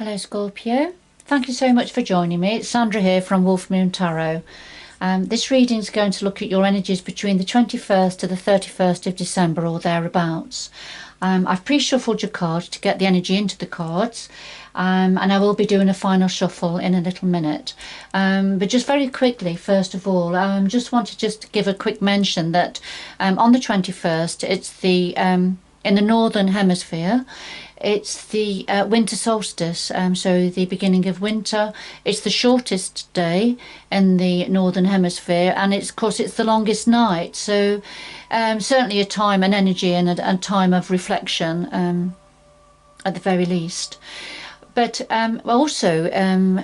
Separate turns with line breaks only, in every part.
Hello Scorpio, thank you so much for joining me. It's Sandra here from Wolf Moon Tarot. This reading is going to look at your energies between the 21st to the 31st of December or thereabouts. I've pre-shuffled your cards to get the energy into the cards, and I will be doing a final shuffle in a little minute. But just very quickly, first of all, just wanted to give a quick mention that on the 21st, it's the in the northern hemisphere. It's the winter solstice, so the beginning of winter. It's the shortest day in the northern hemisphere, and of course it's the longest night. So certainly a time and energy and a time of reflection at the very least. But also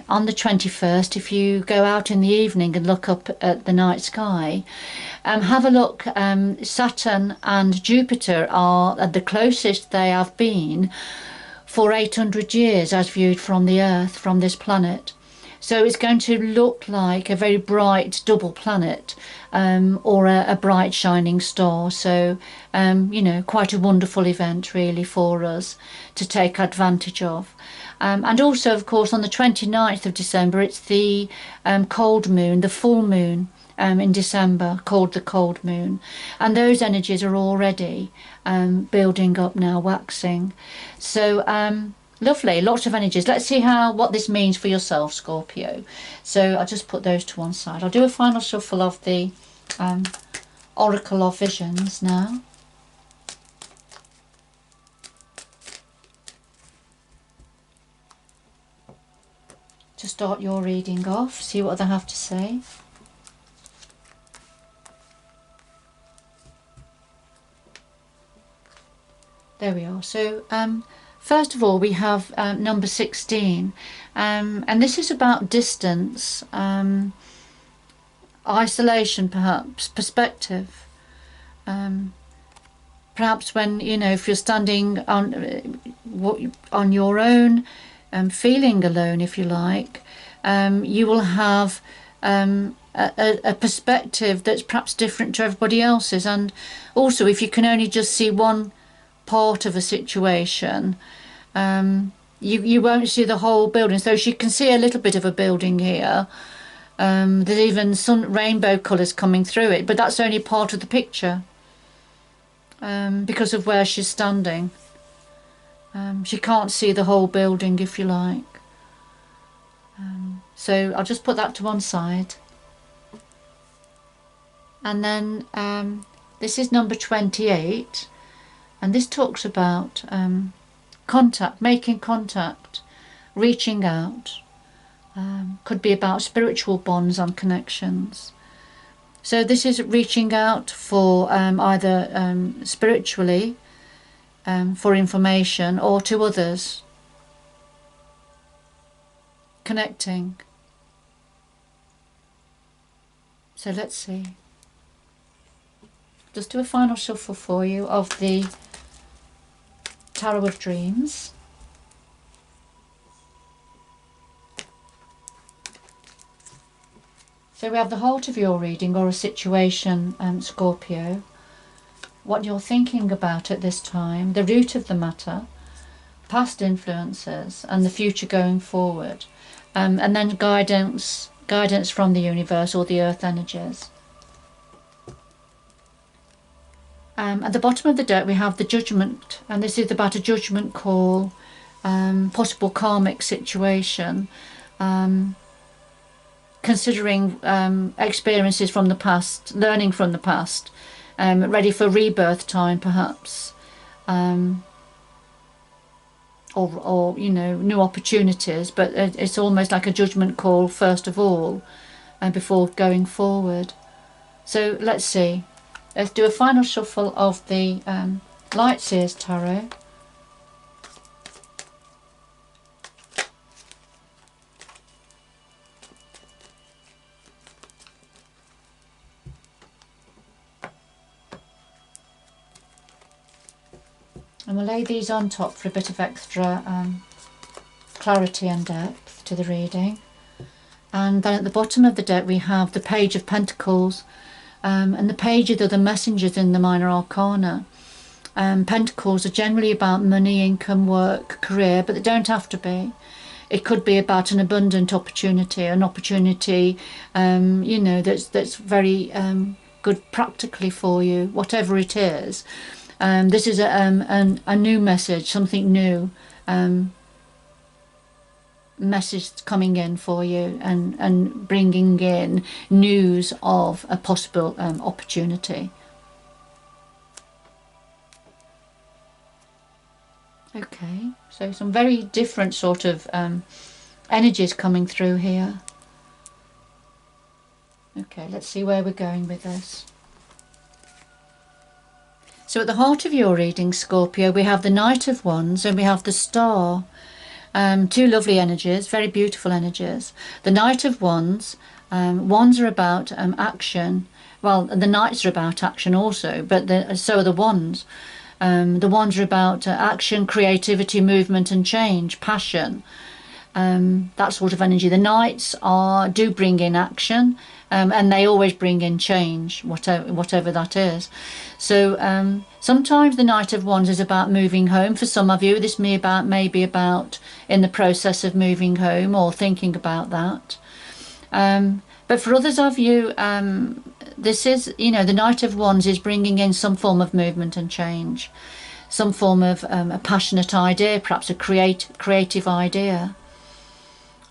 on the 21st, if you go out in the evening and look up at the night sky, have a look. Saturn and Jupiter are at the closest they have been for 800 years as viewed from the Earth, from this planet. So it's going to look like a very bright double planet, or a bright shining star. So, quite a wonderful event really for us to take advantage of. And also, of course, on the 29th of December, it's the cold moon, the full moon in December, called the cold moon. And those energies are already building up now, waxing. So, lovely, lots of energies. Let's see what this means for yourself, Scorpio. So I'll just put those to one side. I'll do a final shuffle of the Oracle of Visions now. To start your reading off, see what they have to say. There we are. So first of all, we have number 16, and this is about distance, isolation, perhaps perspective. Perhaps when if you're standing on your own, feeling alone, if you like, you will have a perspective that's perhaps different to everybody else's. And also, if you can only just see one part of a situation, you won't see the whole building. So you can see a little bit of a building here. There's even some rainbow colours coming through it, but that's only part of the picture because of where she's standing. She can't see the whole building, if you like. So I'll just put that to one side. And then this is number 28, and this talks about contact, making contact, reaching out. Could be about spiritual bonds and connections. So this is reaching out for either spiritually, for information, or to others. Connecting. So let's see. Just do a final shuffle for you of the Tarot of Dreams. So we have the heart of your reading, or a situation, Scorpio. What you're thinking about at this time, the root of the matter, past influences, and the future going forward. And then guidance from the universe or the earth energies. At the bottom of the deck we have the Judgment, and this is about a judgment call, possible karmic situation, considering experiences from the past, learning from the past, ready for rebirth time perhaps, or new opportunities. But it's almost like a judgment call first of all, before going forward. So let's see. Let's do a final shuffle of the Light Seers Tarot. And we'll lay these on top for a bit of extra clarity and depth to the reading. And then at the bottom of the deck we have the Page of Pentacles, and the pages are the messengers in the minor arcana. Pentacles are generally about money, income, work, career, but they don't have to be. it could be about an abundant opportunity, an opportunity, you know, that's very good practically for you, whatever it is. This is a new message, something new, message coming in for you, and bringing in news of a possible opportunity. Okay, so some very different sort of energies coming through here. Okay, let's see where we're going with this. So at the heart of your reading, Scorpio, we have the Knight of Wands and we have the Star. Two lovely energies, very beautiful energies. The Knight of Wands, wands are about action. Well, the Knights are about action also, but so are the Wands. The Wands are about action, creativity, movement and change, passion, that sort of energy. The Knights do bring in action, and they always bring in change, whatever that is. So sometimes the Knight of Wands is about moving home. For some of you, this may be about in the process of moving home or thinking about that. But for others of you, this is, you know, the Knight of Wands is bringing in some form of movement and change, some form of a passionate idea, perhaps a creative idea.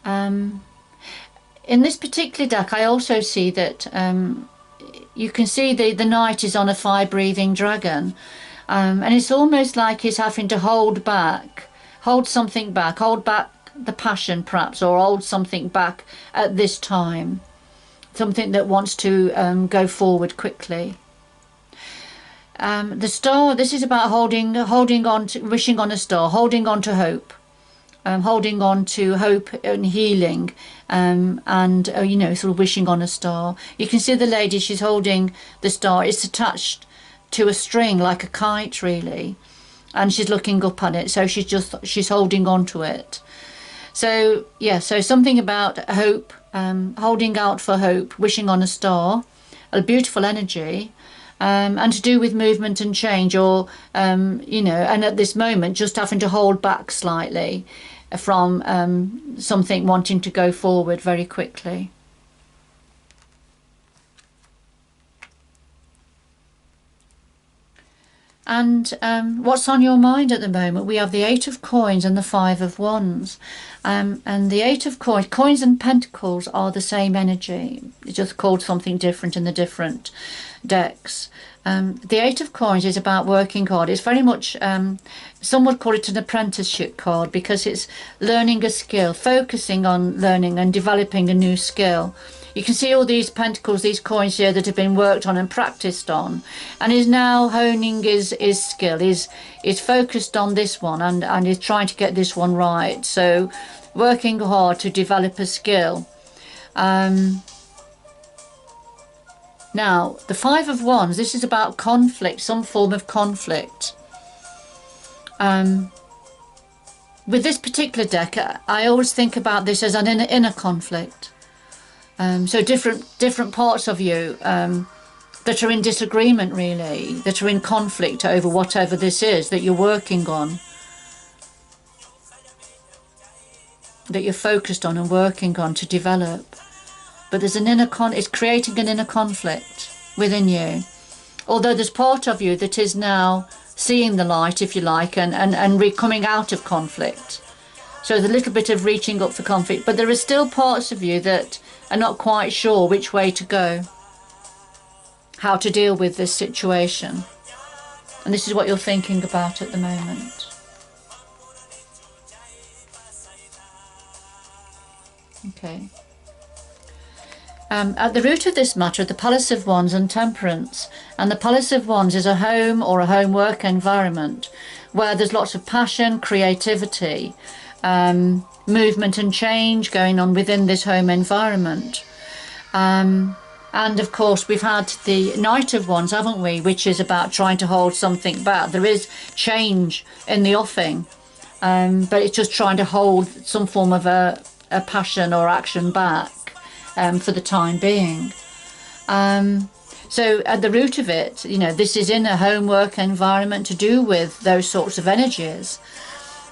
In this particular deck, I also see that you can see the Knight is on a fire-breathing dragon, and it's almost like he's having to hold something back, hold back the passion perhaps, or hold something back at this time, something that wants to go forward quickly. The Star, this is about holding on to, wishing on a star, holding on to hope. Holding on to hope and healing, and you know, sort of wishing on a star. You can see the lady, she's holding the star. It's attached to a string like a kite, really, and she's looking up at it, so she's holding on to it. So yeah, so something about hope, holding out for hope, wishing on a star, a beautiful energy. And to do with movement and change, or you know, and at this moment just having to hold back slightly from something wanting to go forward very quickly. And what's on your mind at the moment? We have the Eight of Coins and the Five of Wands. And the Eight of Coins and Pentacles are the same energy. It's just called something different in the different decks. The Eight of Coins is about working hard. It's very much, some would call it an apprenticeship card, because it's learning a skill, focusing on learning and developing a new skill. You can see all these pentacles, these coins here that have been worked on and practiced on, and is now honing his skill, is focused on this one, and is trying to get this one right. So working hard to develop a skill. Now, the Five of Wands, this is about conflict, some form of conflict. With this particular deck, I always think about this as an inner conflict. So different parts of you that are in disagreement, really, that are in conflict over whatever this is that you're working on, that you're focused on and working on to develop. But there's an it's creating an inner conflict within you. Although there's part of you that is now seeing the light, if you like, and coming out of conflict. So there's a little bit of reaching up for conflict, but there are still parts of you that are not quite sure which way to go, how to deal with this situation. And this is what you're thinking about at the moment. Okay. At the root of this matter are the Palace of Wands and Temperance. And the Palace of Wands is a home or a home work environment where there's lots of passion, creativity, movement and change going on within this home environment. And of course we've had the Knight of Wands, haven't we, which is about trying to hold something back. There is change in the offing, but it's just trying to hold some form of a passion or action back. For the time being. So at the root of it, you know, this is in a homework environment to do with those sorts of energies.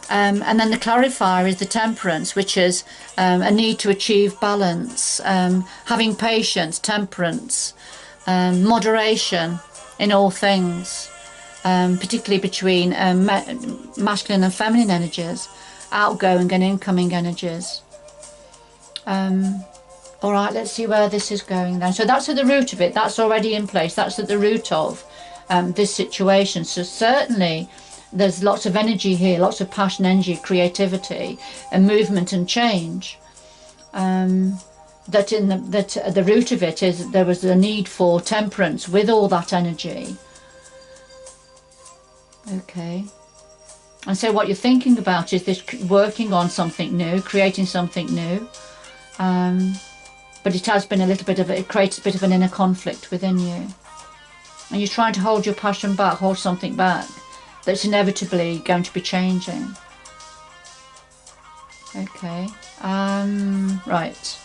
And then the clarifier is the temperance, which is a need to achieve balance, having patience, temperance, moderation in all things, particularly between masculine and feminine energies, outgoing and incoming energies. All right, let's see where this is going then. So that's at the root of it. That's already in place. That's at the root of this situation. So certainly there's lots of energy here, lots of passion, energy, creativity, and movement and change. That at the root of it is there was a need for temperance with all that energy. Okay. And so what you're thinking about is this working on something new, creating something new. But it has been it creates a bit of an inner conflict within you. And you're trying to hold your passion back, hold something back that's inevitably going to be changing. Okay. Right.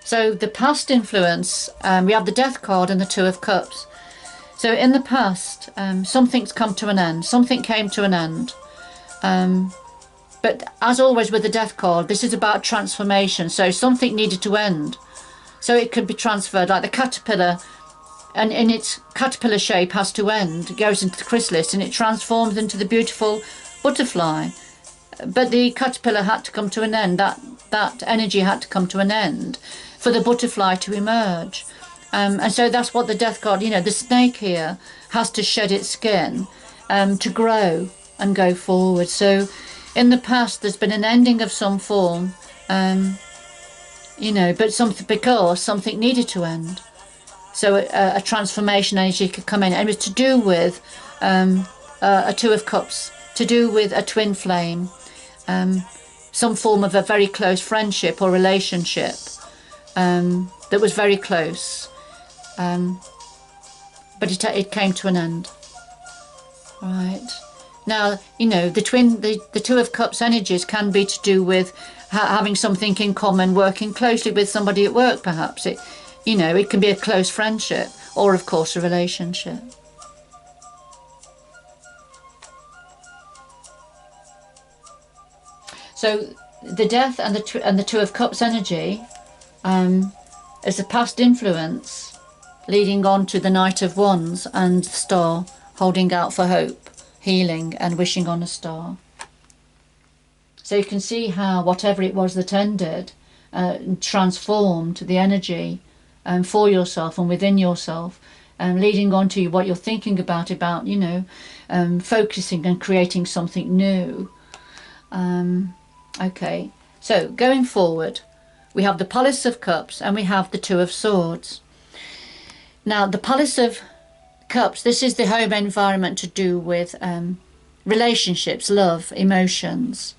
So the past influence, we have the Death card and the Two of Cups. So in the past, something's come to an end, something came to an end. But as always with the Death card, this is about transformation. So something needed to end. So it could be transferred, like the caterpillar, and in its caterpillar shape has to end. It goes into the chrysalis and it transforms into the beautiful butterfly. But the caterpillar had to come to an end. That energy had to come to an end for the butterfly to emerge. And so that's what the Death card, the snake here has to shed its skin to grow and go forward. So in the past, there's been an ending of some form, but because something needed to end. So a transformation energy could come in, and it was to do with a Two of Cups, to do with a twin flame, some form of a very close friendship or relationship that was very close, but it came to an end. Right. Now, the Two of Cups energies can be to do with having something in common, working closely with somebody at work, perhaps. It can be a close friendship or, of course, a relationship. So the Death and the Two of Cups energy is the past influence leading on to the Knight of Wands and the Star, holding out for hope, healing and wishing on a star. So you can see how whatever it was that ended transformed the energy for yourself and within yourself, leading on to what you're thinking about focusing and creating something new. Okay, so going forward, we have the Palace of Cups and we have the Two of Swords. Now, the Palace of Cups, this is the home environment to do with relationships, love, emotions,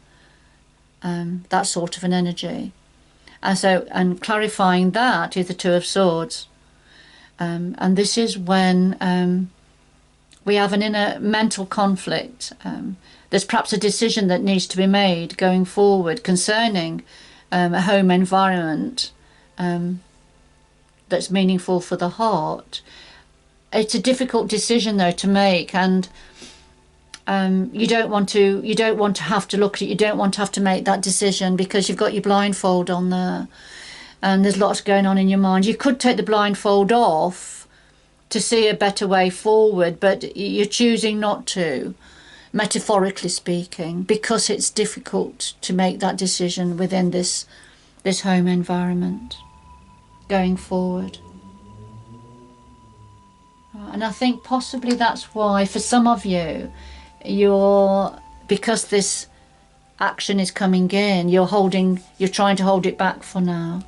that sort of an energy. And clarifying that is the Two of Swords. And this is when we have an inner mental conflict. There's perhaps a decision that needs to be made going forward concerning a home environment that's meaningful for the heart. It's a difficult decision though to make, and you don't want to have to look at it. You don't want to have to make that decision because you've got your blindfold on there and there's lots going on in your mind. You could take the blindfold off to see a better way forward, but you're choosing not to, metaphorically speaking, because it's difficult to make that decision within this home environment going forward. And I think possibly that's why for some of you, because this action is coming in, you're trying to hold it back for now,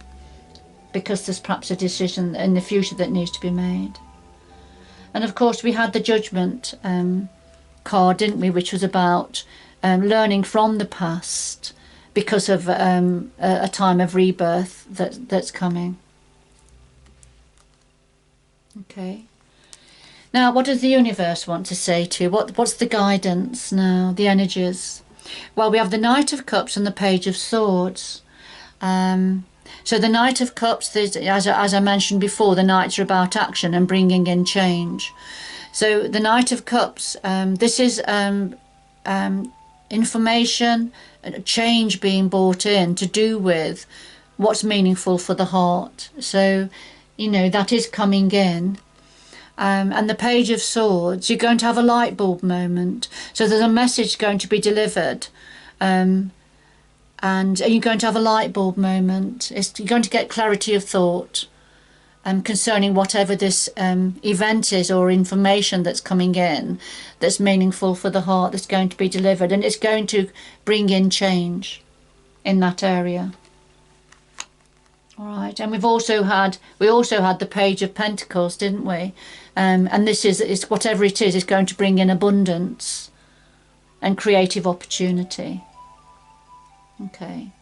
because there's perhaps a decision in the future that needs to be made. And of course we had the Judgment card, didn't we, which was about learning from the past because of a time of rebirth that's coming. Okay. Now, what does the universe want to say to you? What's the guidance now, the energies? Well, we have the Knight of Cups and the Page of Swords. So the Knight of Cups, as I mentioned before, the Knights are about action and bringing in change. So the Knight of Cups, this is information, change being brought in to do with what's meaningful for the heart. So, you know, that is coming in. And the Page of Swords, you're going to have a light bulb moment. So there's a message going to be delivered. And you're going to have a light bulb moment. You're going to get clarity of thought concerning whatever this event is or information that's coming in that's meaningful for the heart, that's going to be delivered. And it's going to bring in change in that area. All right, and we also had the Page of Pentacles, didn't we? And this is whatever it is going to bring in abundance and creative opportunity. Okay,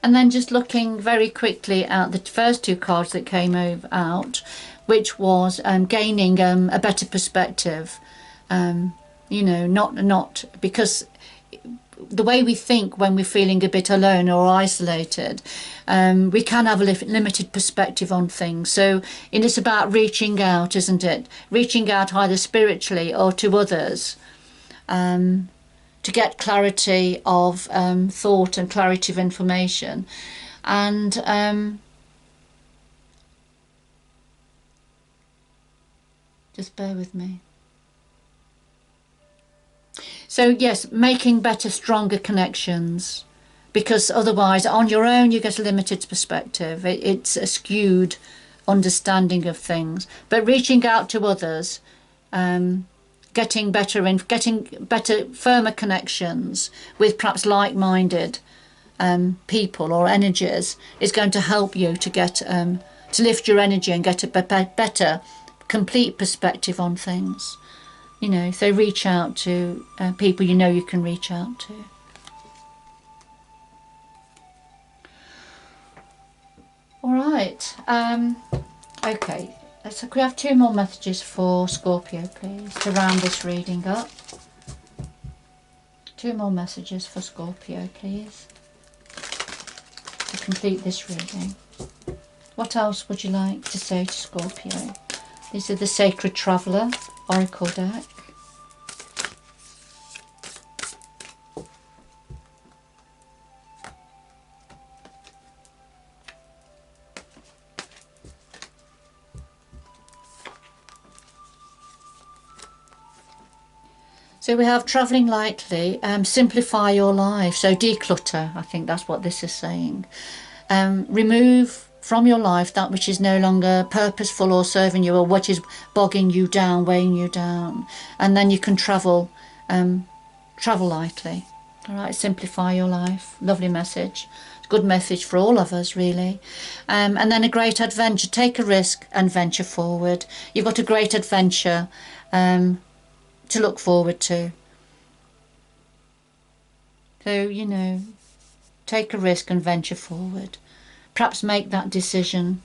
and then just looking very quickly at the first two cards that came out, which was gaining a better perspective. You know, not because the way we think when we're feeling a bit alone or isolated, we can have a limited perspective on things. So it's about reaching out, isn't it? Reaching out either spiritually or to others to get clarity of thought and clarity of information. And just bear with me. So yes, making better, stronger connections, because otherwise on your own you get a limited perspective. It's a skewed understanding of things. But reaching out to others, getting better, firmer connections with perhaps like-minded people or energies is going to help you to get to lift your energy and get a better, complete perspective on things. You know, so reach out to people you know you can reach out to. All right. Okay. So could we have two more messages for Scorpio, please, to round this reading up? Two more messages for Scorpio, please, to complete this reading. What else would you like to say to Scorpio? These are the Sacred Traveller Oracle deck. So we have travelling lightly, simplify your life, so declutter. I think that's what this is saying. Remove from your life that which is no longer purposeful or serving you, or what is bogging you down, weighing you down, and then you can travel lightly. All right, simplify your life. Lovely message. Good message for all of us, really. And then a great adventure. Take a risk and venture forward. You've got a great adventure to look forward to. So, you know, take a risk and venture forward. Perhaps make that decision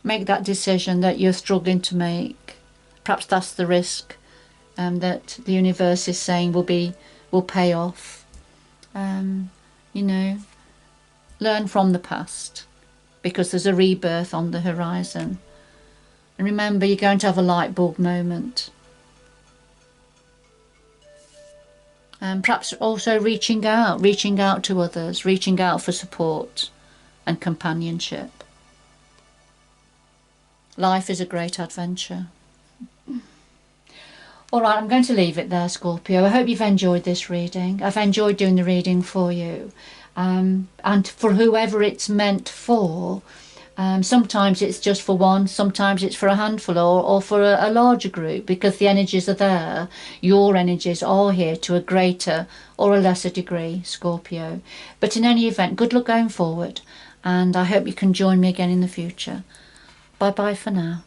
that you're struggling to make. Perhaps that's the risk that the universe is saying will pay off. You know, learn from the past, because there's a rebirth on the horizon. And remember, you're going to have a light bulb moment. Perhaps also reaching out to others, reaching out for support and companionship. Life is a great adventure. All right, I'm going to leave it there, Scorpio. I hope you've enjoyed this reading. I've enjoyed doing the reading for you. And for whoever it's meant for, sometimes it's just for one, sometimes it's for a handful, or for a larger group, because the energies are there. Your energies are here to a greater or a lesser degree, Scorpio. But in any event, good luck going forward, and I hope you can join me again in the future. Bye bye for now.